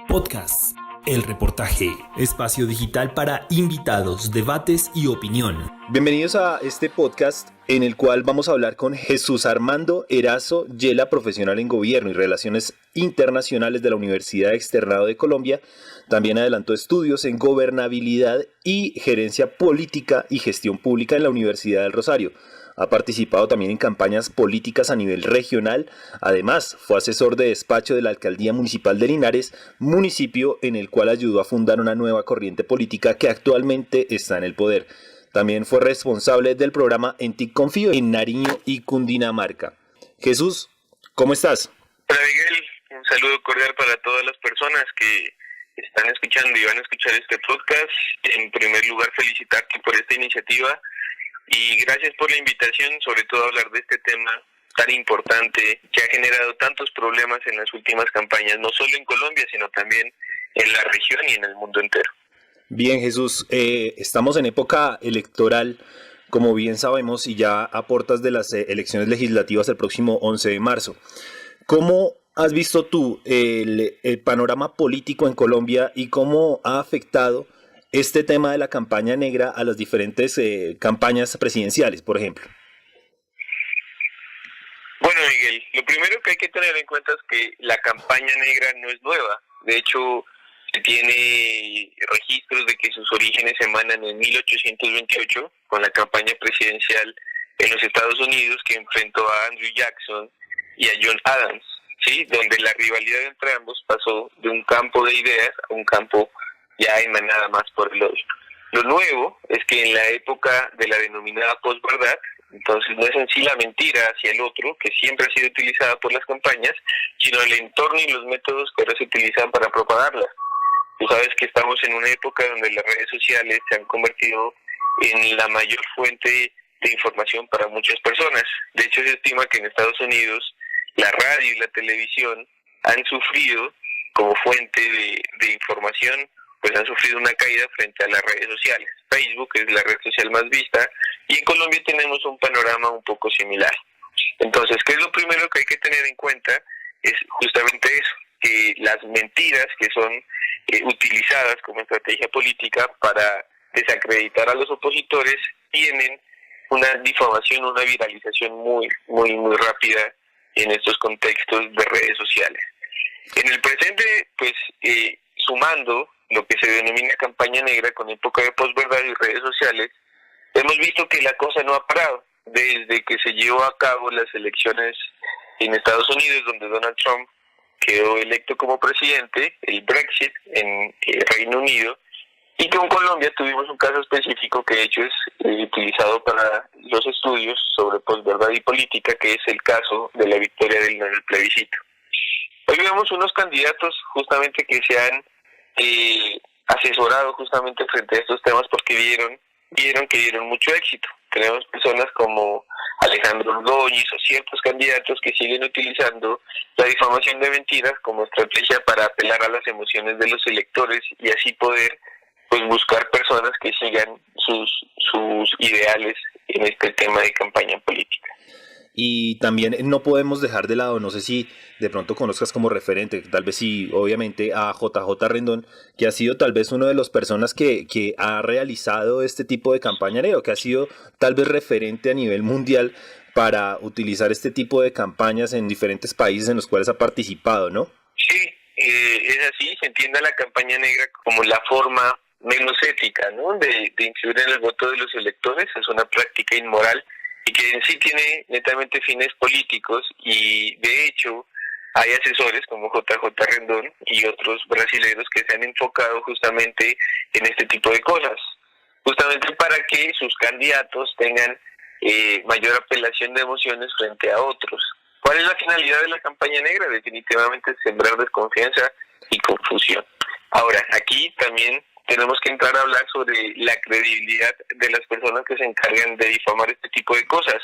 Podcast, el reportaje, espacio digital para invitados, debates y opinión. Bienvenidos a este podcast en el cual vamos a hablar con Jesús Armando Erazo Yela, profesional en Gobierno y Relaciones Internacionales de la Universidad Externado de Colombia. También adelantó estudios en Gobernabilidad y Gerencia Política y Gestión Pública en la Universidad del Rosario. Ha participado también en campañas políticas a nivel regional. Además, fue asesor de despacho de la Alcaldía Municipal de Linares, municipio en el cual ayudó a fundar una nueva corriente política que actualmente está en el poder. También fue responsable del programa En Ti Confío en Nariño y Cundinamarca. Jesús, ¿cómo estás? Hola Miguel, un saludo cordial para todas las personas que están escuchando y van a escuchar este podcast. En primer lugar, felicitarte por esta iniciativa y gracias por la invitación, sobre todo a hablar de este tema tan importante que ha generado tantos problemas en las últimas campañas, no solo en Colombia, sino también en la región y en el mundo entero. Bien, Jesús, estamos en época electoral, como bien sabemos, y ya a puertas de las elecciones legislativas el próximo 11 de marzo. ¿Cómo has visto tú el panorama político en Colombia y cómo ha afectado este tema de la campaña negra a las diferentes campañas presidenciales, por ejemplo? Bueno, Miguel, lo primero que hay que tener en cuenta es que la campaña negra no es nueva. De hecho, se tiene registros de que sus orígenes se emanan en 1828 con la campaña presidencial en los Estados Unidos que enfrentó a Andrew Jackson y a John Adams, ¿sí? Donde la rivalidad entre ambos pasó de un campo de ideas a un campo ya emanada más por el odio. Lo nuevo es que en la época de la denominada posverdad, entonces no es en sí la mentira hacia el otro, que siempre ha sido utilizada por las campañas, sino el entorno y los métodos que ahora se utilizan para propagarla. Tú sabes que estamos en una época donde las redes sociales se han convertido en la mayor fuente de información para muchas personas. De hecho, se estima que en Estados Unidos la radio y la televisión han sufrido como fuente de información, pues han sufrido una caída frente a las redes sociales. Facebook es la red social más vista y en Colombia tenemos un panorama un poco similar. Entonces, ¿qué es lo primero que hay que tener en cuenta? Es justamente eso, que las mentiras que son utilizadas como estrategia política para desacreditar a los opositores tienen una difamación, una viralización muy rápida en estos contextos de redes sociales. En el presente, pues, sumando lo que se denomina campaña negra con época de posverdad y redes sociales, hemos visto que la cosa no ha parado desde que se llevó a cabo las elecciones en Estados Unidos, donde Donald Trump quedó electo como presidente, el Brexit en Reino Unido, y que en Colombia tuvimos un caso específico que de hecho es utilizado para los estudios sobre posverdad y política, que es el caso de la victoria en el plebiscito. Hoy vemos unos candidatos justamente que se han asesorado justamente frente a estos temas porque vieron que dieron mucho éxito. Tenemos personas como Alejandro Ordóñez o ciertos candidatos que siguen utilizando la difamación de mentiras como estrategia para apelar a las emociones de los electores y así poder, pues, buscar personas que sigan sus ideales en este tema de campaña política. Y también no podemos dejar de lado, no sé si de pronto conozcas como referente, tal vez sí, obviamente a JJ Rendón, que ha sido tal vez una de las personas que ha realizado este tipo de campaña negra, que ha sido tal vez referente a nivel mundial para utilizar este tipo de campañas en diferentes países en los cuales ha participado, ¿no? Sí, es así, se entiende la campaña negra como la forma menos ética, ¿no? de influir en el voto de los electores. Es una práctica inmoral y que en sí tiene netamente fines políticos y de hecho hay asesores como JJ Rendón y otros brasileños que se han enfocado justamente en este tipo de cosas, justamente para que sus candidatos tengan mayor apelación de emociones frente a otros. ¿Cuál es la finalidad de la campaña negra? Definitivamente sembrar desconfianza y confusión. Ahora, aquí también tenemos que entrar a hablar sobre la credibilidad de las personas que se encargan de difamar este tipo de cosas,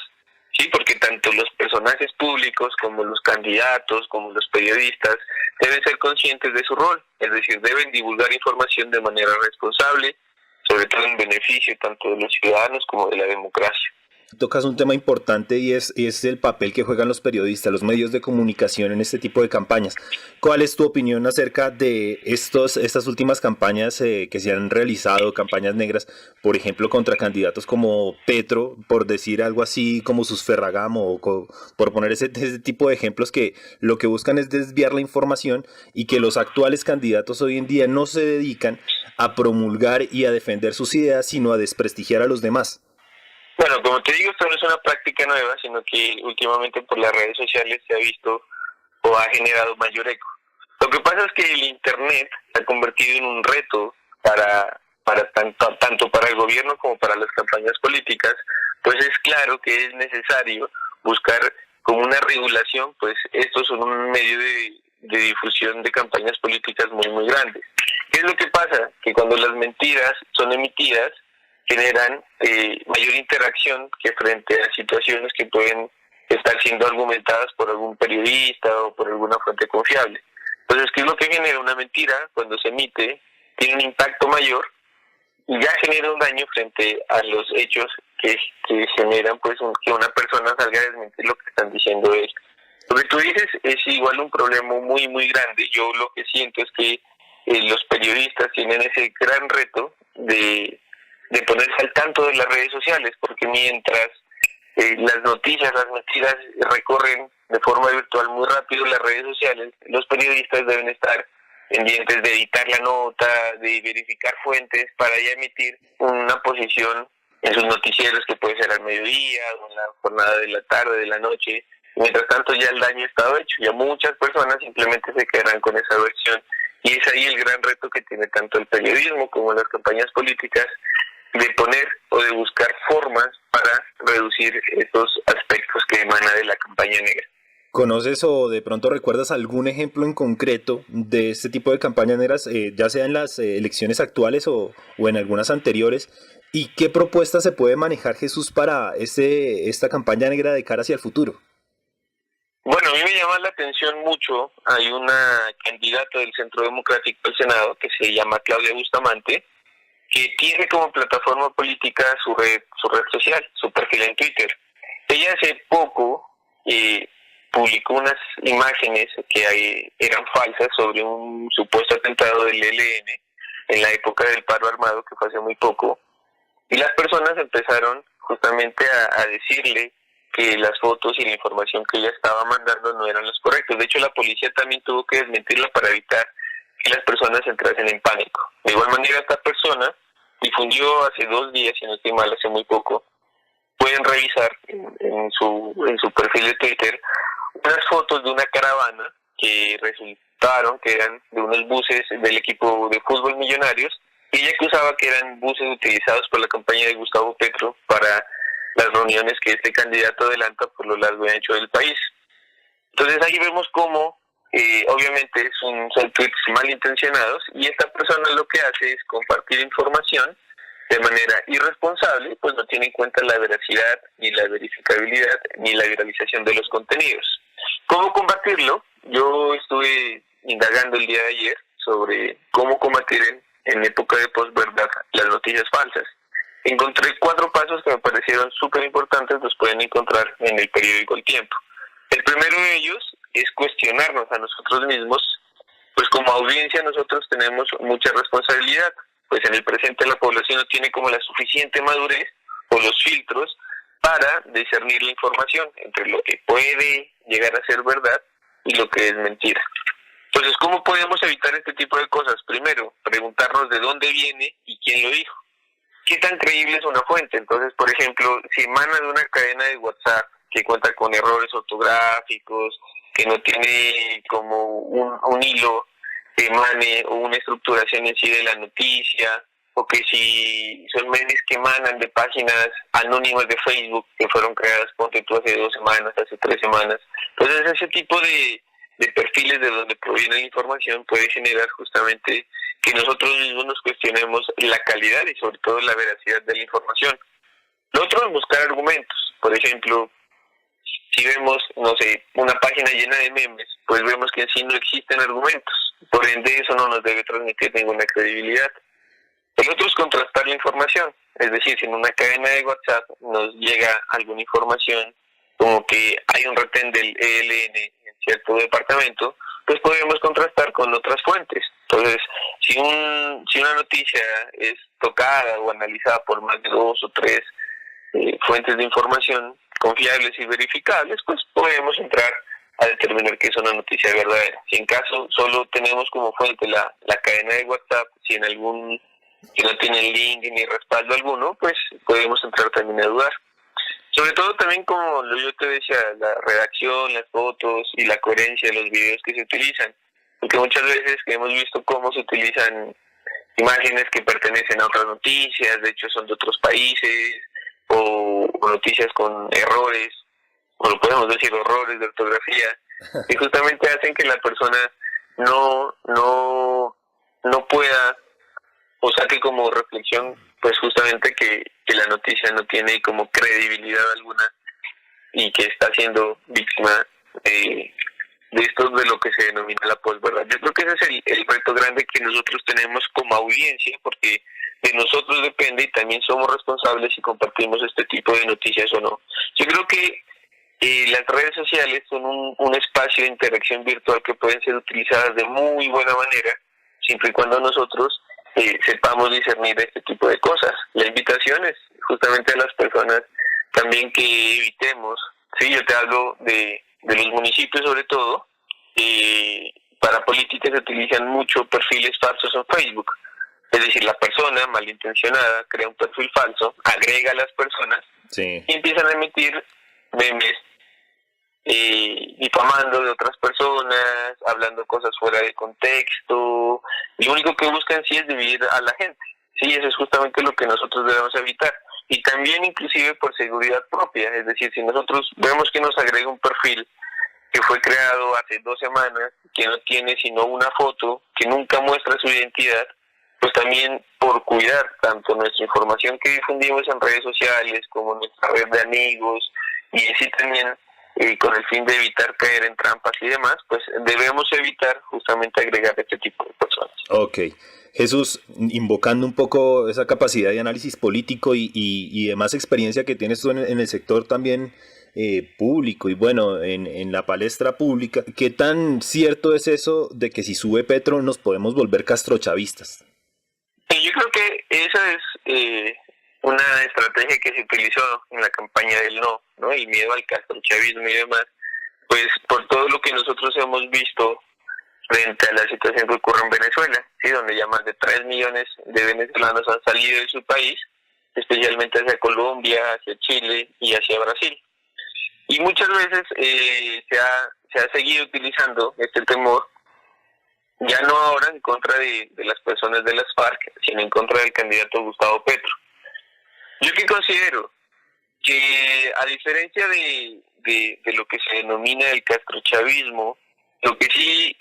¿sí? Porque tanto los personajes públicos como los candidatos, como los periodistas, deben ser conscientes de su rol, es decir, deben divulgar información de manera responsable, sobre todo en beneficio tanto de los ciudadanos como de la democracia. Tocas un tema importante y es el papel que juegan los periodistas, los medios de comunicación en este tipo de campañas. ¿Cuál es tu opinión acerca de estas últimas campañas que se han realizado, campañas negras, por ejemplo, contra candidatos como Petro, por decir algo así como sus Ferragamo, por poner ese tipo de ejemplos que lo que buscan es desviar la información y que los actuales candidatos hoy en día no se dedican a promulgar y a defender sus ideas, sino a desprestigiar a los demás? Bueno, como te digo, esto no es una práctica nueva, sino que últimamente por las redes sociales se ha visto o ha generado mayor eco. Lo que pasa es que el Internet se ha convertido en un reto para tanto para el gobierno como para las campañas políticas, pues es claro que es necesario buscar como una regulación, pues estos son un medio de difusión de campañas políticas muy, muy grandes. ¿Qué es lo que pasa? Que cuando las mentiras son emitidas, generan mayor interacción que frente a situaciones que pueden estar siendo argumentadas por algún periodista o por alguna fuente confiable. Entonces, ¿qué es lo que genera una mentira? Cuando se emite, tiene un impacto mayor y ya genera un daño frente a los hechos que generan pues que una persona salga a desmentir lo que están diciendo ellos. Lo que tú dices es igual un problema muy, muy grande. Yo lo que siento es que los periodistas tienen ese gran reto de ponerse al tanto de las redes sociales, porque mientras las noticias, las mentiras recorren de forma virtual muy rápido las redes sociales, los periodistas deben estar pendientes de editar la nota, de verificar fuentes para ya emitir una posición en sus noticieros, que puede ser al mediodía o en la jornada de la tarde, de la noche. Mientras tanto ya el daño ha estado hecho, ya muchas personas simplemente se quedarán con esa versión, y es ahí el gran reto que tiene tanto el periodismo como las campañas políticas, de poner o de buscar formas para reducir esos aspectos que emana de la campaña negra. ¿Conoces o de pronto recuerdas algún ejemplo en concreto de este tipo de campañas negras, ya sea en las elecciones actuales o en algunas anteriores? ¿Y qué propuesta se puede manejar, Jesús, para esta campaña negra de cara hacia el futuro? Bueno, a mí me llama la atención mucho, hay una candidata del Centro Democrático al Senado que se llama Claudia Bustamante, que tiene como plataforma política su red social, su perfil en Twitter. Ella hace poco publicó unas imágenes que eran falsas sobre un supuesto atentado del ELN en la época del paro armado, que fue hace muy poco, y las personas empezaron justamente a decirle que las fotos y la información que ella estaba mandando no eran los correctos. De hecho, la policía también tuvo que desmentirla para evitar que las personas entrasen en pánico. De igual manera, esta persona difundió hace 2 días, si no estoy mal, hace muy poco, pueden revisar en su perfil de Twitter unas fotos de una caravana que resultaron que eran de unos buses del equipo de fútbol Millonarios, y ella acusaba que eran buses utilizados por la campaña de Gustavo Petro para las reuniones que este candidato adelanta por lo largo y ancho del país. Entonces ahí vemos cómo obviamente son tweets malintencionados, y esta persona lo que hace es compartir información de manera irresponsable, pues no tiene en cuenta la veracidad, ni la verificabilidad, ni la viralización de los contenidos. ¿Cómo combatirlo? Yo estuve indagando el día de ayer sobre cómo combatir en época de posverdad las noticias falsas. Encontré 4 pasos que me parecieron súper importantes, los pueden encontrar en el periódico El Tiempo. El primero de ellos es cuestionarnos a nosotros mismos, pues como audiencia nosotros tenemos mucha responsabilidad, pues en el presente la población no tiene como la suficiente madurez o los filtros para discernir la información entre lo que puede llegar a ser verdad y lo que es mentira. Entonces, ¿cómo podemos evitar este tipo de cosas? Primero, preguntarnos de dónde viene y quién lo dijo. ¿Qué tan creíble es una fuente? Entonces, por ejemplo, si emana de una cadena de WhatsApp que cuenta con errores ortográficos, que no tiene como un hilo que emane o una estructuración en sí de la noticia, o que si son medios que emanan de páginas anónimas de Facebook que fueron creadas, ponte tú, hace 2 semanas, hace 3 semanas. Entonces, ese tipo de perfiles de donde proviene la información puede generar justamente que nosotros mismos nos cuestionemos la calidad y sobre todo la veracidad de la información. Lo otro es buscar argumentos. Por ejemplo, si vemos, no sé, una página llena de memes, pues vemos que en sí no existen argumentos. Por ende, eso no nos debe transmitir ninguna credibilidad. El otro es contrastar la información. Es decir, si en una cadena de WhatsApp nos llega alguna información como que hay un retén del ELN en cierto departamento, pues podemos contrastar con otras fuentes. Entonces, si una noticia es tocada o analizada por más de 2 o 3 fuentes de información confiables y verificables, pues podemos entrar a determinar que es una noticia verdadera. Si en caso solo tenemos como fuente la cadena de WhatsApp, si no tiene link ni respaldo alguno, pues podemos entrar también a dudar. Sobre todo también, como yo te decía, la redacción, las fotos y la coherencia de los videos que se utilizan. Porque muchas veces que hemos visto cómo se utilizan imágenes que pertenecen a otras noticias, de hecho son de otros países, o noticias con errores, o lo podemos decir, errores de ortografía, que justamente hacen que la persona no pueda, o saque como reflexión, pues justamente que la noticia no tiene como credibilidad alguna y que está siendo víctima de esto, de lo que se denomina la posverdad. Yo creo que ese es el reto grande que nosotros tenemos como audiencia, porque de nosotros depende y también somos responsables si compartimos este tipo de noticias o no. Yo creo que las redes sociales son un espacio de interacción virtual que pueden ser utilizadas de muy buena manera, siempre y cuando nosotros sepamos discernir este tipo de cosas. La invitación es justamente a las personas también que evitemos, sí, yo te hablo de los municipios sobre todo, para políticas se utilizan mucho perfiles falsos en Facebook. Es decir, la persona malintencionada crea un perfil falso, agrega a las personas, sí, y empiezan a emitir memes difamando de otras personas, hablando cosas fuera de contexto. Lo único que buscan sí es dividir a la gente. Sí, eso es justamente lo que nosotros debemos evitar. Y también inclusive por seguridad propia, es decir, si nosotros vemos que nos agrega un perfil que fue creado hace 2 semanas, que no tiene sino una foto, que nunca muestra su identidad, pues también por cuidar tanto nuestra información que difundimos en redes sociales como nuestra red de amigos, y así también con el fin de evitar caer en trampas y demás, pues debemos evitar justamente agregar este tipo de personas. Ok. Jesús, invocando un poco esa capacidad de análisis político y demás experiencia que tienes tú en el sector también público y bueno, en la palestra pública, ¿qué tan cierto es eso de que si sube Petro nos podemos volver castrochavistas? Yo creo que esa es una estrategia que se utilizó en la campaña del no, el miedo al castrochavismo y demás, pues por todo lo que nosotros hemos visto frente a la situación que ocurre en Venezuela, ¿sí? Donde ya más de 3 millones de venezolanos han salido de su país, especialmente hacia Colombia, hacia Chile y hacia Brasil. Y muchas veces se ha seguido utilizando este temor, ya no ahora en contra de las personas de las FARC, sino en contra del candidato Gustavo Petro. Yo que considero que a diferencia de lo que se denomina el castrochavismo, lo que sí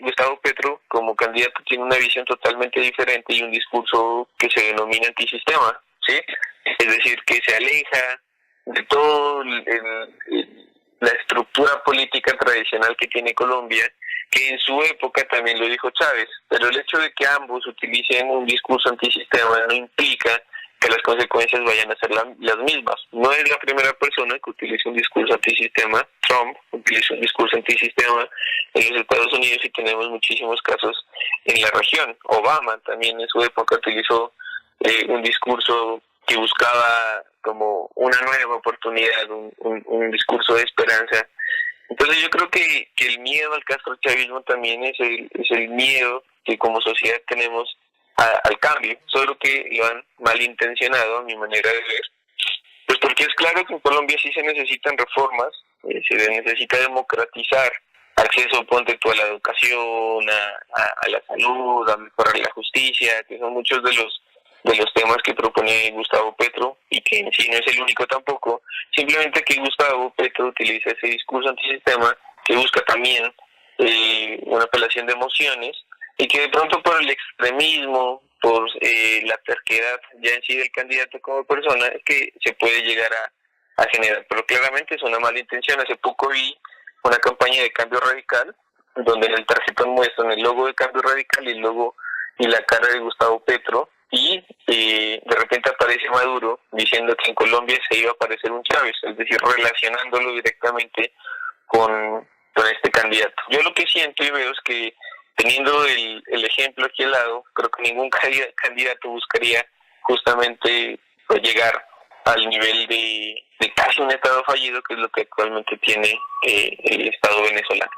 Gustavo Petro como candidato tiene una visión totalmente diferente y un discurso que se denomina antisistema, ¿sí? Es decir, que se aleja de todo la estructura política tradicional que tiene Colombia, que en su época también lo dijo Chávez, pero el hecho de que ambos utilicen un discurso antisistema no implica que las consecuencias vayan a ser las mismas. No es la primera persona que utiliza un discurso antisistema. Trump utiliza un discurso antisistema en los Estados Unidos y tenemos muchísimos casos en la región. Obama también en su época utilizó un discurso que buscaba como una nueva oportunidad, un discurso de esperanza. Entonces yo creo que el miedo al castrochavismo también es el miedo que como sociedad tenemos al cambio, solo que lo han malintencionado a mi manera de ver. Pues porque es claro que en Colombia sí se necesitan reformas, se necesita democratizar acceso, ponte tú, a la educación, a la salud, a mejorar la justicia, que son muchos de los temas que propone Gustavo Petro y que en sí no es el único tampoco, simplemente que Gustavo Petro utiliza ese discurso antisistema que busca también una apelación de emociones y que de pronto por el extremismo, por la terquedad ya en sí del candidato como persona, es que se puede llegar a generar, pero claramente es una mala intención. Hace poco vi una campaña de Cambio Radical, donde en el tarjetón muestran el logo de Cambio Radical y el logo y la cara de Gustavo Petro, y de repente aparece Maduro diciendo que en Colombia se iba a aparecer un Chávez, es decir, relacionándolo directamente con este candidato. Yo lo que siento y veo es que teniendo el ejemplo aquí al lado, creo que ningún candidato buscaría justamente pues, llegar al nivel de casi un Estado fallido, que es lo que actualmente tiene el Estado venezolano.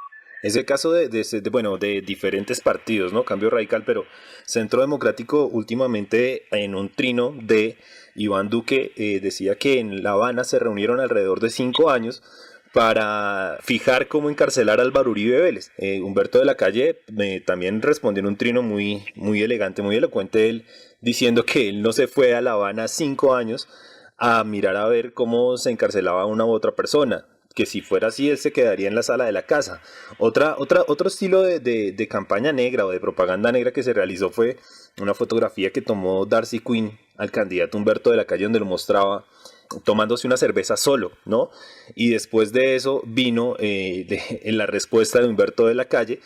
Es el caso de diferentes partidos, ¿no? Cambio Radical, pero Centro Democrático últimamente en un trino de Iván Duque decía que en La Habana se reunieron alrededor de 5 años para fijar cómo encarcelar a Álvaro Uribe Vélez. Humberto de la Calle también respondió en un trino muy, muy elegante, muy elocuente, él diciendo que él no se fue a La Habana 5 años a mirar a ver cómo se encarcelaba a una u otra persona, que si fuera así él se quedaría en la sala de la casa. Otro estilo de campaña negra o de propaganda negra que se realizó fue una fotografía que tomó Darcy Quinn al candidato Humberto de la Calle, donde lo mostraba tomándose una cerveza solo, ¿no? Y después de eso vino en la respuesta de Humberto de la Calle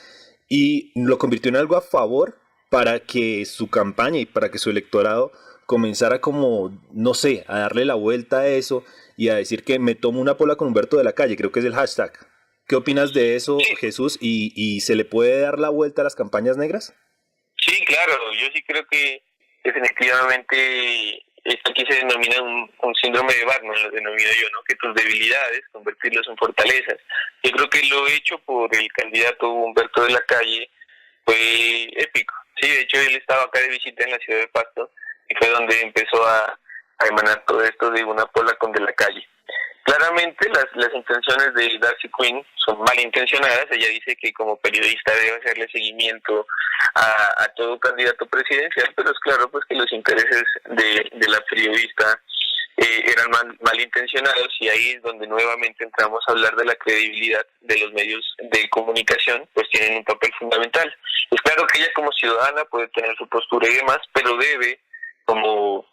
y lo convirtió en algo a favor para que su campaña y para que su electorado comenzara como, no sé, a darle la vuelta a eso y a decir que me tomo una pola con Humberto de la Calle, creo que es el hashtag. ¿Qué opinas de eso, Jesús? ¿Y se le puede dar la vuelta a las campañas negras? Sí, claro, yo sí creo que definitivamente esto aquí se denomina un síndrome de Batman, lo denomino yo, ¿no? Que tus debilidades, convertirlos en fortalezas. Yo creo que lo hecho por el candidato Humberto de la Calle fue épico. Sí, de hecho él estaba acá de visita en la ciudad de Pasto y fue donde empezó a emanar todo esto de una pola con de la Calle. Claramente las intenciones de Darcy Quinn son malintencionadas. Ella dice que como periodista debe hacerle seguimiento a todo candidato presidencial, pero es claro pues que los intereses de la periodista eran malintencionados, y ahí es donde nuevamente entramos a hablar de la credibilidad de los medios de comunicación, pues tienen un papel fundamental. Es claro que ella como ciudadana puede tener su postura y demás, pero debe como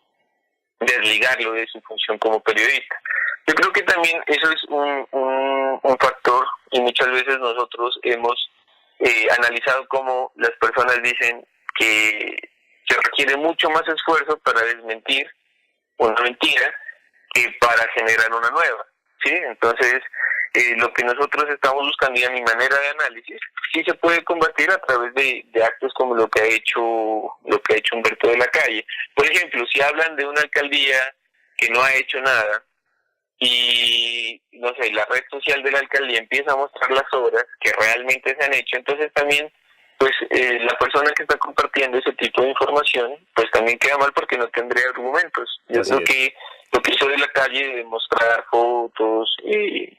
desligarlo de su función como periodista. Yo creo que también eso es un factor, y muchas veces nosotros hemos analizado cómo las personas dicen que se requiere mucho más esfuerzo para desmentir una mentira que para generar una nueva, ¿sí? Entonces, lo que nosotros estamos buscando, y a mi manera de análisis, sí se puede combatir a través de actos como lo que ha hecho Humberto de la Calle. Por ejemplo, si hablan de una alcaldía que no ha hecho nada y, no sé, la red social de la alcaldía empieza a mostrar las obras que realmente se han hecho, entonces también pues la persona que está compartiendo ese tipo de información pues también queda mal porque no tendría argumentos. Yo creo que lo que hizo de la Calle de mostrar fotos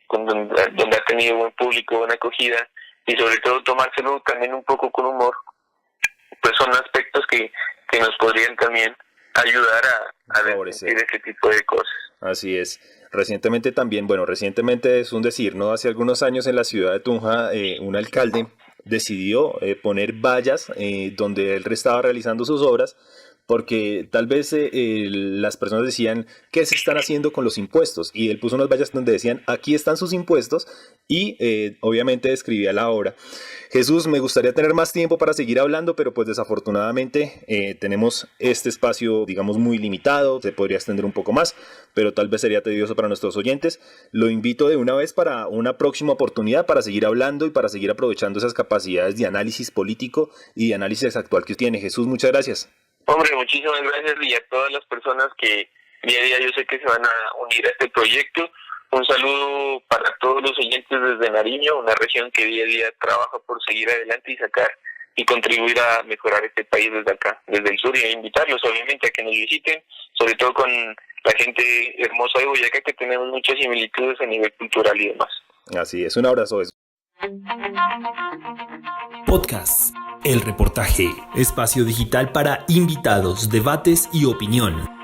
donde ha tenido buen público, buena acogida, y sobre todo tomárselo también un poco con humor, pues son aspectos que nos podrían también ayudar a desmentir ese tipo de cosas. Así es. Recientemente es un decir, ¿no? Hace algunos años en la ciudad de Tunja, un alcalde decidió poner vallas donde él estaba realizando sus obras, porque tal vez las personas decían, ¿qué se están haciendo con los impuestos? Y él puso unas vallas donde decían, aquí están sus impuestos, y obviamente describía la obra. Jesús, me gustaría tener más tiempo para seguir hablando, pero pues desafortunadamente tenemos este espacio, digamos, muy limitado. Se podría extender un poco más, pero tal vez sería tedioso para nuestros oyentes. Lo invito de una vez para una próxima oportunidad para seguir hablando y para seguir aprovechando esas capacidades de análisis político y de análisis actual que tiene. Jesús, muchas gracias. Hombre, muchísimas gracias, y a todas las personas que día a día yo sé que se van a unir a este proyecto. Un saludo para todos los oyentes desde Nariño, una región que día a día trabaja por seguir adelante y sacar y contribuir a mejorar este país desde acá, desde el sur, y a invitarlos obviamente a que nos visiten, sobre todo con la gente hermosa de Boyacá, que tenemos muchas similitudes a nivel cultural y demás. Así es, un abrazo. Podcast El Reportaje, espacio digital para invitados, debates y opinión.